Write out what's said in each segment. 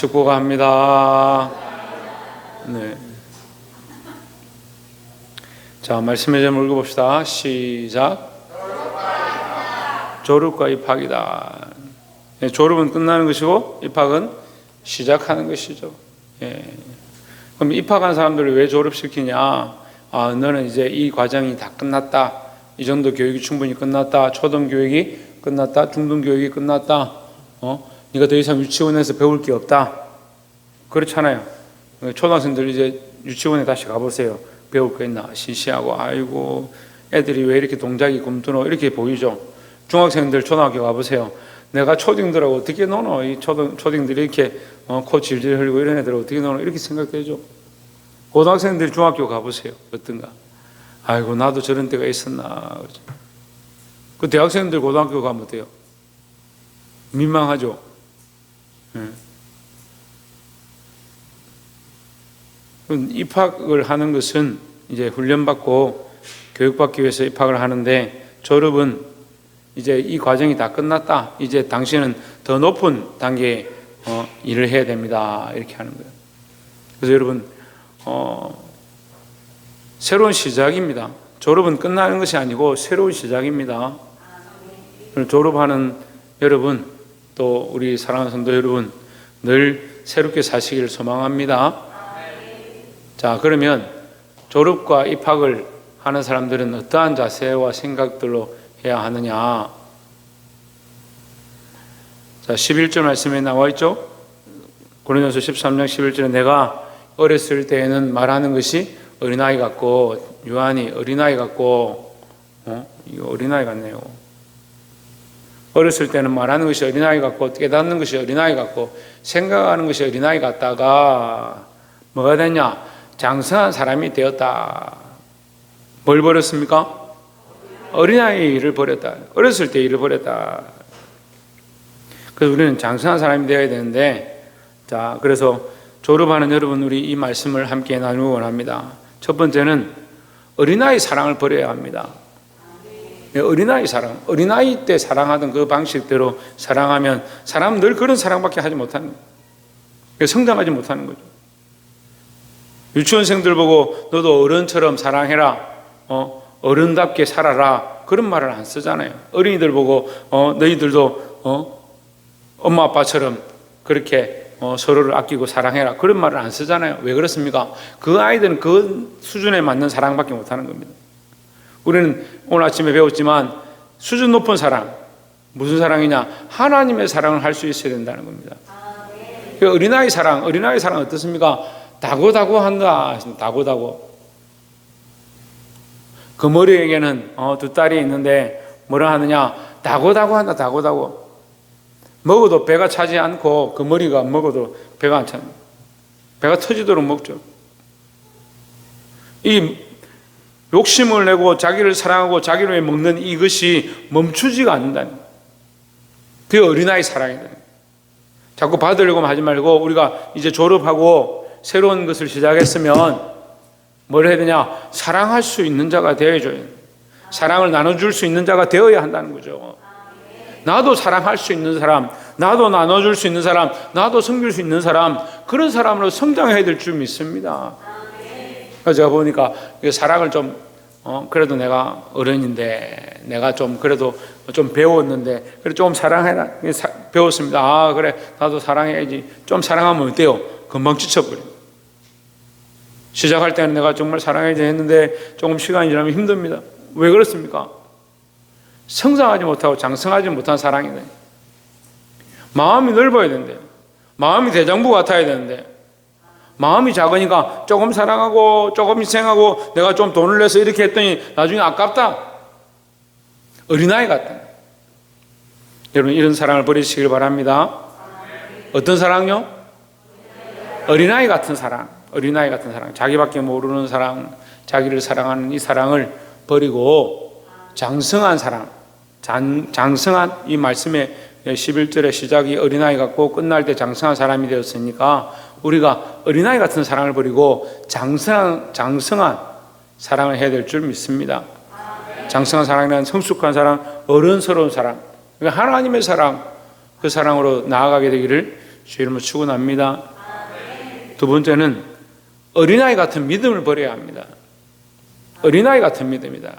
축구가 합니다. 네. 자, 말씀의 제목을 읽어봅시다. 시작. 졸업과 입학이다. 네, 졸업은 끝나는 것이고 입학은 시작하는 것이죠. 예. 그럼 입학한 사람들을 왜 졸업시키냐? 아, 너는 이제 이 과정이 다 끝났다. 이 정도 교육이 충분히 끝났다. 초등교육이 끝났다. 중등교육이 끝났다. 네가 더 이상 유치원에서 배울 게 없다. 그렇잖아요. 초등학생들 이제 유치원에 다시 가보세요. 배울 거 있나? 시시하고 아이고 애들이 왜 이렇게 동작이 굼뜨노 이렇게 보이죠. 중학생들 초등학교 가보세요. 내가 초딩들하고 어떻게 노노? 이 초딩들이 이렇게 코 질질 흘리고 이런 애들 어떻게 노노? 이렇게 생각되죠. 고등학생들이 중학교 가보세요. 어떤가? 아이고 나도 저런 때가 있었나? 그렇죠. 그 대학생들 고등학교 가면 어때요? 민망하죠. 입학을 하는 것은 이제 훈련받고 교육받기 위해서 입학을 하는데, 졸업은 이제 이 과정이 다 끝났다. 이제 당신은 더 높은 단계의 일을 해야 됩니다. 이렇게 하는 거예요. 그래서 여러분, 새로운 시작입니다. 졸업은 끝나는 것이 아니고 새로운 시작입니다. 졸업하는 여러분, 또 우리 사랑하는 성도 여러분, 늘 새롭게 사시기를 소망합니다. 자, 그러면 졸업과 입학을 하는 사람들은 어떠한 자세와 생각들로 해야 하느냐? 자, 11절 말씀에 나와 있죠? 고린도서 13장 11절에 내가 어렸을 때에는 말하는 것이 어린아이 같고, 요한이 어린아이 같고, 이거 어린아이 같네요. 어렸을 때는 말하는 것이 어린아이 같고, 깨닫는 것이 어린아이 같고, 생각하는 것이 어린아이 같다가 뭐가 됐냐? 장성한 사람이 되었다. 뭘 버렸습니까? 어린아이를 버렸다. 어렸을 때 일을 버렸다. 그래서 우리는 장성한 사람이 되어야 되는데, 자, 그래서 졸업하는 여러분, 우리 이 말씀을 함께 나누기 원합니다. 첫 번째는 어린아이 사랑을 버려야 합니다. 어린아이 사랑, 어린아이 때 사랑하던 그 방식대로 사랑하면 사람은 늘 그런 사랑밖에 하지 못하는 거예요. 성장하지 못하는 거죠. 유치원생들 보고 너도 어른처럼 사랑해라, 어른답게 살아라, 그런 말을 안 쓰잖아요. 어린이들 보고 너희들도 엄마 아빠처럼 그렇게 서로를 아끼고 사랑해라, 그런 말을 안 쓰잖아요. 왜 그렇습니까? 그 아이들은 그 수준에 맞는 사랑밖에 못하는 겁니다. 우리는 오늘 아침에 배웠지만 수준 높은 사랑, 무슨 사랑이냐? 하나님의 사랑을 할 수 있어야 된다는 겁니다. 어린아이 사랑 어떻습니까? 다고다고 한다. 다고다고. 그 머리에게는 두 딸이 있는데 뭐라 하느냐? 다고다고 한다. 다고다고. 먹어도 배가 차지 않고, 그 머리가 먹어도 배가 안 차요. 배가 터지도록 먹죠. 이 욕심을 내고 자기를 사랑하고 자기를 위해 먹는 이것이 멈추지가 않는다는 거예요. 그게 어린아이 사랑이다. 자꾸 받으려고 하지 말고, 우리가 이제 졸업하고 새로운 것을 시작했으면 뭘 해야 되냐? 사랑할 수 있는 자가 되어야죠. 사랑을 나눠줄 수 있는 자가 되어야 한다는 거죠. 나도 사랑할 수 있는 사람, 나도 나눠줄 수 있는 사람, 나도 섬길 수 있는 사람, 그런 사람으로 성장해야 될 줄 믿습니다. 그래서 제가 보니까 사랑을 좀 그래도 내가 어른인데, 내가 좀 그래도 좀 배웠는데, 그래 좀 사랑해라. 배웠습니다. 아, 그래 나도 사랑해야지. 좀 사랑하면 어때요? 금방 지쳐버려요. 시작할 때는 내가 정말 사랑해야지 했는데 조금 시간이 지나면 힘듭니다. 왜 그렇습니까? 성장하지 못하고 장성하지 못한 사랑이네. 마음이 넓어야 되는데, 마음이 대장부 같아야 되는데, 마음이 작으니까 조금 사랑하고 조금 희생하고 내가 좀 돈을 내서 이렇게 했더니 나중에 아깝다. 어린아이 같다. 여러분, 이런 사랑을 버리시길 바랍니다. 어떤 사랑요? 어린아이 같은 사랑. 어린아이 같은 사랑. 자기밖에 모르는 사랑, 자기를 사랑하는 이 사랑을 버리고 장성한 사랑, 장성한, 이 말씀의 11절의 시작이 어린아이 같고 끝날 때 장성한 사람이 되었으니까, 우리가 어린아이 같은 사랑을 버리고 장성한 사랑을 해야 될 줄 믿습니다. 장성한 사랑이란 성숙한 사랑, 어른스러운 사랑, 그러니까 하나님의 사랑, 그 사랑으로 나아가게 되기를 주 이름으로 축원합니다. 두 번째는 어린아이 같은 믿음을 버려야 합니다. 어린아이 같은 믿음이다.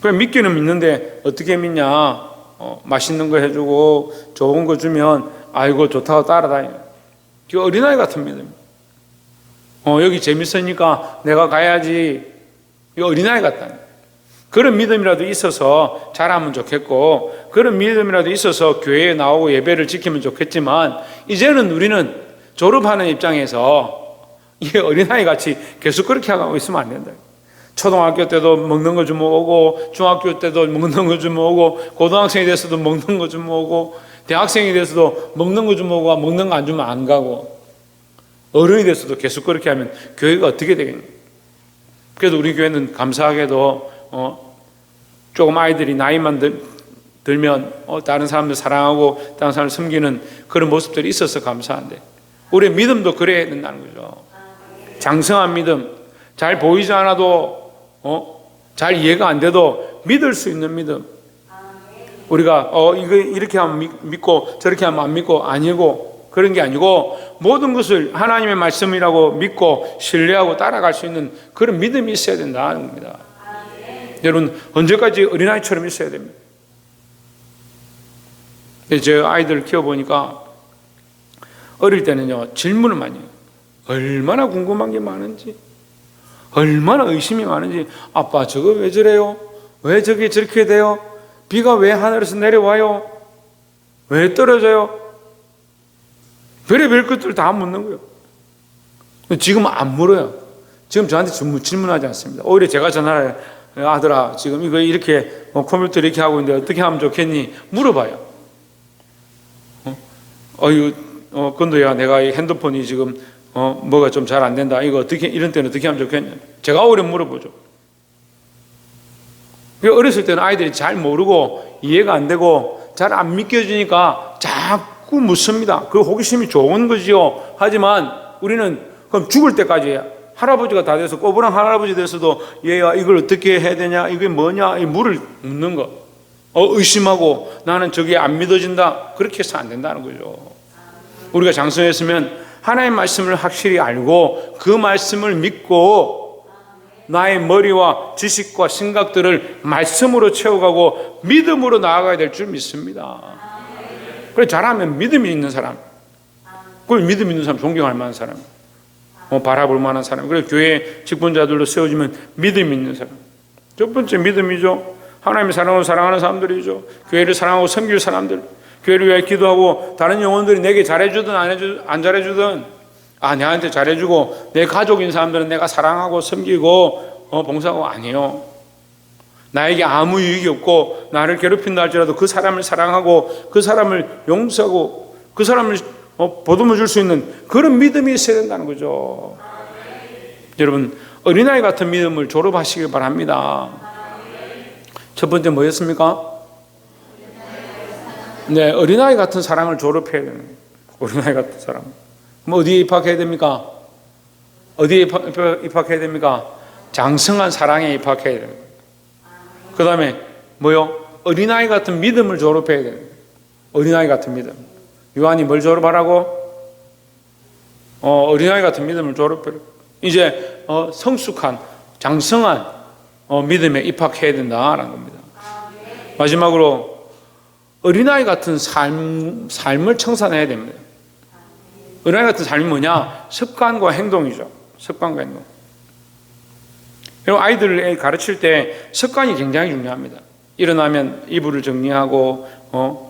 그냥 믿기는 믿는데 어떻게 믿냐? 맛있는 거 해주고 좋은 거 주면 아이고 좋다고 따라다녀. 그 어린아이 같은 믿음. 여기 재밌으니까 내가 가야지. 이 어린아이 같다. 그런 믿음이라도 있어서 잘하면 좋겠고, 그런 믿음이라도 있어서 교회에 나오고 예배를 지키면 좋겠지만, 이제는 우리는 졸업하는 입장에서 이 어린아이 같이 계속 그렇게 하고 있으면 안 된다. 초등학교 때도 먹는 거 좀 오고, 중학교 때도 먹는 거 좀 오고, 고등학생이 돼서도 먹는 거 좀 오고, 대학생이 돼서도 먹는 거 좀 오고, 먹는 거 안 주면 안 가고, 어른이 돼서도 계속 그렇게 하면 교회가 어떻게 되겠냐. 그래도 우리 교회는 감사하게도 조금 아이들이 나이만 들면 다른 사람들 사랑하고 다른 사람을 섬기는 그런 모습들이 있어서 감사한데, 우리의 믿음도 그래야 된다는 거죠. 장성한 믿음, 잘 보이지 않아도 잘 이해가 안 돼도 믿을 수 있는 믿음. 우리가 이거 이렇게 하면 믿고 저렇게 하면 안 믿고 아니고, 그런 게 아니고 모든 것을 하나님의 말씀이라고 믿고 신뢰하고 따라갈 수 있는 그런 믿음이 있어야 된다는 겁니다. 여러분, 언제까지 어린아이처럼 있어야 됩니다. 제 아이들 키워보니까 어릴 때는요, 질문을 많이 해요. 얼마나 궁금한 게 많은지, 얼마나 의심이 많은지. 아빠 저거 왜 저래요? 왜 저게 저렇게 돼요? 비가 왜 하늘에서 내려와요? 왜 떨어져요? 별의별 것들을 다 묻는 거예요. 지금은 안 물어요. 지금 저한테 질문하지 않습니다. 오히려 제가 전화를, 아들아 지금 이거 이렇게 컴퓨터 이렇게 하고 있는데 어떻게 하면 좋겠니? 물어봐요. 근데야 내가 이 핸드폰이 지금 뭐가 좀 잘 안 된다. 이거 어떻게, 이런 때는 어떻게 하면 좋겠냐? 제가 오히려 물어보죠. 어렸을 때는 아이들이 잘 모르고 이해가 안 되고 잘 안 믿겨지니까 자꾸 묻습니다. 그 호기심이 좋은 거지요. 하지만 우리는 그럼 죽을 때까지 할아버지가 다 돼서, 꼬부랑 할아버지 돼서도 얘야 이걸 어떻게 해야 되냐, 이게 뭐냐, 이 물을 묻는 거, 의심하고 나는 저게 안 믿어진다. 그렇게 해서 안 된다는 거죠. 우리가 장성했으면 하나님의 말씀을 확실히 알고 그 말씀을 믿고 나의 머리와 지식과 생각들을 말씀으로 채워가고 믿음으로 나아가야 될 줄 믿습니다. 그래, 잘하면 믿음이 있는 사람, 그 믿음 있는 사람, 존경할 만한 사람, 바라볼 만한 사람, 그래 교회 직분자들로 세워지면 믿음 있는 사람. 첫 번째 믿음이죠. 하나님의 사랑하는 사람들이죠. 교회를 사랑하고 섬길 사람들, 교회를 위해 기도하고 다른 영혼들이 내게 잘해주든 안 잘해주든, 내한테 잘해주고 내 가족인 사람들은 내가 사랑하고 섬기고 봉사하고, 아니에요. 나에게 아무 유익이 없고 나를 괴롭힌다 할지라도 그 사람을 사랑하고 그 사람을 용서하고 그 사람을 보듬어 줄 수 있는 그런 믿음이 있어야 된다는 거죠. 여러분, 어린아이 같은 믿음을 졸업하시길 바랍니다. 첫 번째 뭐였습니까? 네, 어린아이 같은 사랑을 졸업해야 되는 거예요. 어린아이 같은 사랑. 어디에 입학해야 됩니까? 어디에 입학해야 됩니까? 장성한 사랑에 입학해야 됩니다. 그 다음에 뭐요? 어린아이 같은 믿음을 졸업해야 됩니다. 어린아이 같은 믿음. 요한이 뭘 졸업하라고? 어린아이 같은 믿음을 졸업해라. 이제 성숙한 장성한 믿음에 입학해야 된다라는 겁니다. 마지막으로 어린아이 같은 삶을 청산해야 됩니다. 어린아이 같은 삶이 뭐냐? 습관과 행동이죠. 습관과 행동. 그리고 아이들을 가르칠 때 습관이 굉장히 중요합니다. 일어나면 이불을 정리하고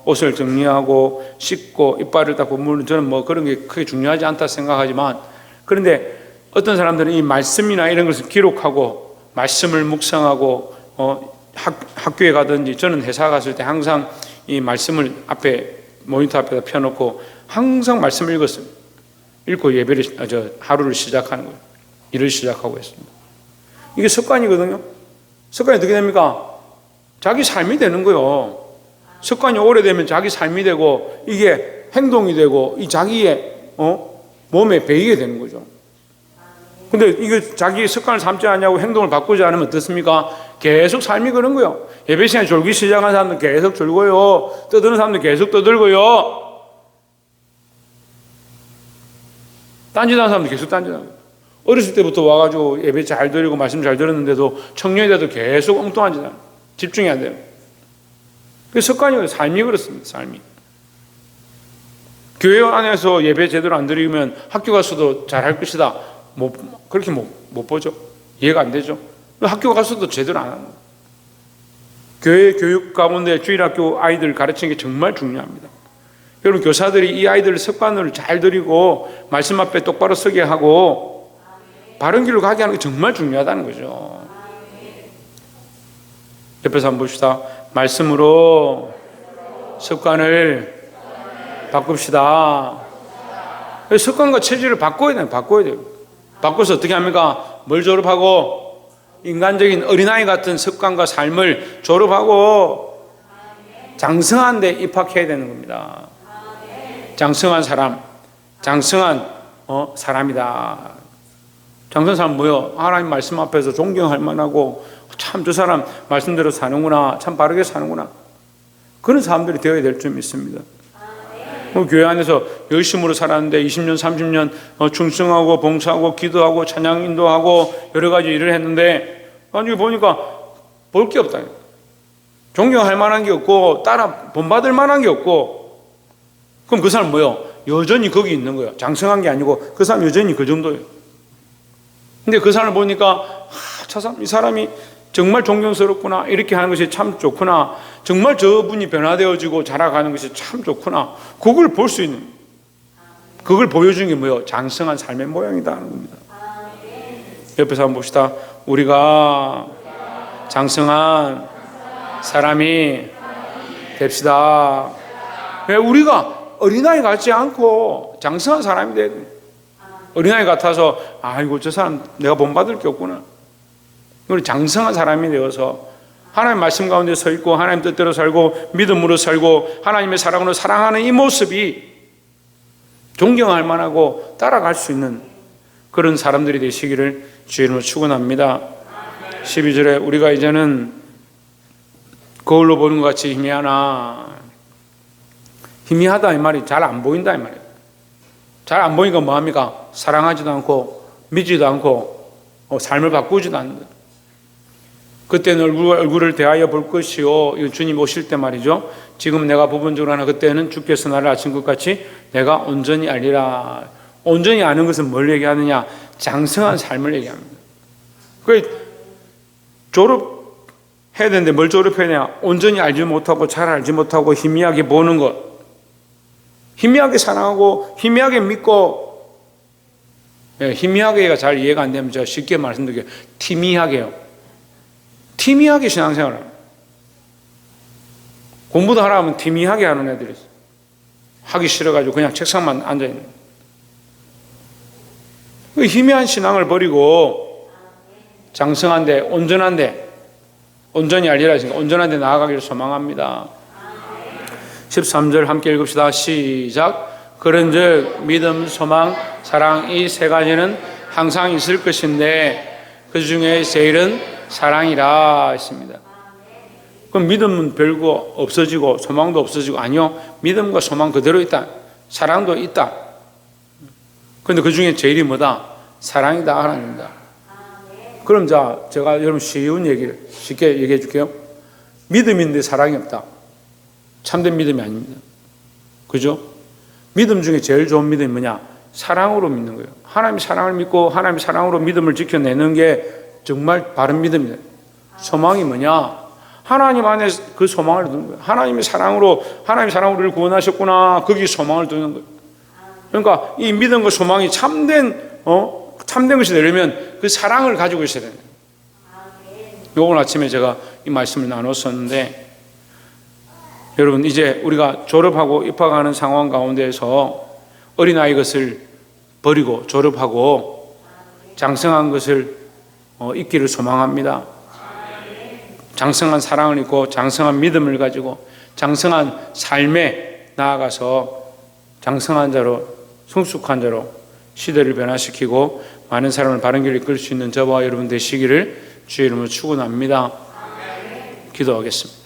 옷을 정리하고 씻고 이빨을 닦고, 물론 저는 뭐 그런 게 크게 중요하지 않다 생각하지만, 그런데 어떤 사람들은 이 말씀이나 이런 것을 기록하고 말씀을 묵상하고 학교에 가든지, 저는 회사 갔을 때 항상 이 말씀을 앞에 모니터 앞에다 펴놓고 항상 말씀을 읽고 하루를 시작하는 거예요. 일을 시작하고 있습니다. 이게 습관이거든요. 습관이 어떻게 됩니까? 자기 삶이 되는 거예요. 습관이 오래되면 자기 삶이 되고 이게 행동이 되고 이 자기의 몸에 배이게 되는 거죠. 근데 이거 자기 습관을 삼지 않냐고 행동을 바꾸지 않으면 어떻습니까? 계속 삶이 그런 거예요. 예배 시간에 졸기 시작한 사람들 계속 졸고요. 떠드는 사람들 계속 떠들고요. 딴짓하는 사람도 계속 딴짓하고, 어렸을 때부터 와가지고 예배 잘 드리고 말씀 잘 들었는데도 청년이 돼도 계속 엉뚱한 짓 하는, 집중이 안 돼요. 그 습관이, 삶이 그렇습니다. 삶이. 교회 안에서 예배 제대로 안 드리면 학교 가서도 잘할 것이다, 그렇게 못 보죠. 이해가 안 되죠. 학교 가서도 제대로 안 하는 거예요. 교회 교육 가운데 주일학교 아이들 가르치는 게 정말 중요합니다. 여러분, 교사들이 이 아이들 습관을 잘 들이고 말씀 앞에 똑바로 서게 하고 바른 길로 가게 하는 게 정말 중요하다는 거죠. 옆에서 한번 봅시다. 말씀으로 습관을 바꿉시다. 습관과 체질을 바꿔야 돼요. 바꿔서 어떻게 합니까? 뭘 졸업하고? 인간적인 어린아이 같은 습관과 삶을 졸업하고 장성한 데 입학해야 되는 겁니다. 장성한 사람, 장성한 사람이다. 장성한 사람 뭐요? 하나님 말씀 앞에서 존경할 만하고, 참 저 사람 말씀대로 사는구나, 참 바르게 사는구나, 그런 사람들이 되어야 될 줄 믿습니다. 교회 안에서 열심으로 살았는데 20년, 30년 충성하고 봉사하고 기도하고 찬양 인도하고 여러 가지 일을 했는데 나중에 보니까 볼 게 없다. 존경할 만한 게 없고 따라 본받을 만한 게 없고, 그럼 그 사람 뭐요? 여전히 거기 있는 거예요. 장성한 게 아니고 그 사람 여전히 그 정도예요. 근데 그 사람을 보니까 이 사람이 정말 존경스럽구나, 이렇게 하는 것이 참 좋구나, 정말 저분이 변화되어지고 자라가는 것이 참 좋구나, 그걸 볼 수 있는, 그걸 보여주는 게 뭐예요? 장성한 삶의 모양이다 하는 겁니다. 옆에서 한번 봅시다. 우리가 장성한 사람이 됩시다. 우리가 어린아이 같지 않고 장성한 사람이 돼야 돼요. 어린아이 같아서 아이고 저 사람 내가 본받을 게 없구나, 우리 장성한 사람이 되어서 하나님 말씀 가운데 서 있고 하나님 뜻대로 살고 믿음으로 살고 하나님의 사랑으로 사랑하는 이 모습이 존경할 만하고 따라갈 수 있는 그런 사람들이 되시기를 주의 이름으로 축원합니다. 12절에 우리가 이제는 거울로 보는 것 같이 희미하나, 희미하다 이 말이 잘 안 보인다 이 말이에요. 잘 안 보이니까 뭐합니까? 사랑하지도 않고 믿지도 않고 삶을 바꾸지도 않는다. 그때는 얼굴을 대하여 볼 것이요, 주님 오실 때 말이죠. 지금 내가 부분적으로 하나, 그때는 주께서 나를 아신 것 같이 내가 온전히 알리라. 온전히 아는 것은 뭘 얘기하느냐? 장성한 삶을 얘기합니다. 졸업해야 되는데 뭘 졸업해야 되냐? 온전히 알지 못하고 잘 알지 못하고 희미하게 보는 것, 희미하게 사랑하고 희미하게 믿고, 희미하게가 잘 이해가 안 되면 제가 쉽게 말씀드릴게요. 티미하게요. 티미하게 신앙생활을 합니다. 공부도 하라 하면 티미하게 하는 애들이 있어요. 하기 싫어가지고 그냥 책상만 앉아있는. 희미한 신앙을 버리고 장성한데 온전한데, 온전히 알리라 했으니까 온전한데 나아가기를 소망합니다. 13절 함께 읽읍시다. 시작. 그런즉 믿음, 소망, 사랑 이 세 가지는 항상 있을 것인데 그 중에 제일은 사랑이라 했습니다. 그럼 믿음은 별거 없어지고 소망도 없어지고, 아니요, 믿음과 소망 그대로 있다, 사랑도 있다. 그런데 그 중에 제일이 뭐다? 사랑이다 하는 겁니다. 그럼 제가 여러분 쉬운 얘기를 쉽게 얘기해 줄게요. 믿음인데 사랑이 없다, 참된 믿음이 아닙니다. 그죠? 믿음 중에 제일 좋은 믿음이 뭐냐? 사랑으로 믿는 거예요. 하나님의 사랑을 믿고 하나님의 사랑으로 믿음을 지켜내는 게 정말 바른 믿음이다. 소망이 뭐냐? 하나님 안에 그 소망을 두는 거예요. 하나님의 사랑으로 우리를 구원하셨구나, 거기 소망을 두는 거예요. 그러니까 이 믿음과 소망이 참된 것이 되려면 그 사랑을 가지고 있어야 됩니다. 오늘 아침에 제가 이 말씀을 나눴었는데, 여러분 이제 우리가 졸업하고 입학하는 상황 가운데에서 어린아이 것을 버리고 졸업하고 장성한 것을 있기를 소망합니다. 장성한 사랑을 입고 장성한 믿음을 가지고 장성한 삶에 나아가서 장성한 자로, 성숙한 자로 시대를 변화시키고 많은 사람을 바른 길로 이끌 수 있는 저와 여러분 되시기를 주의 이름으로 축원합니다. 기도하겠습니다.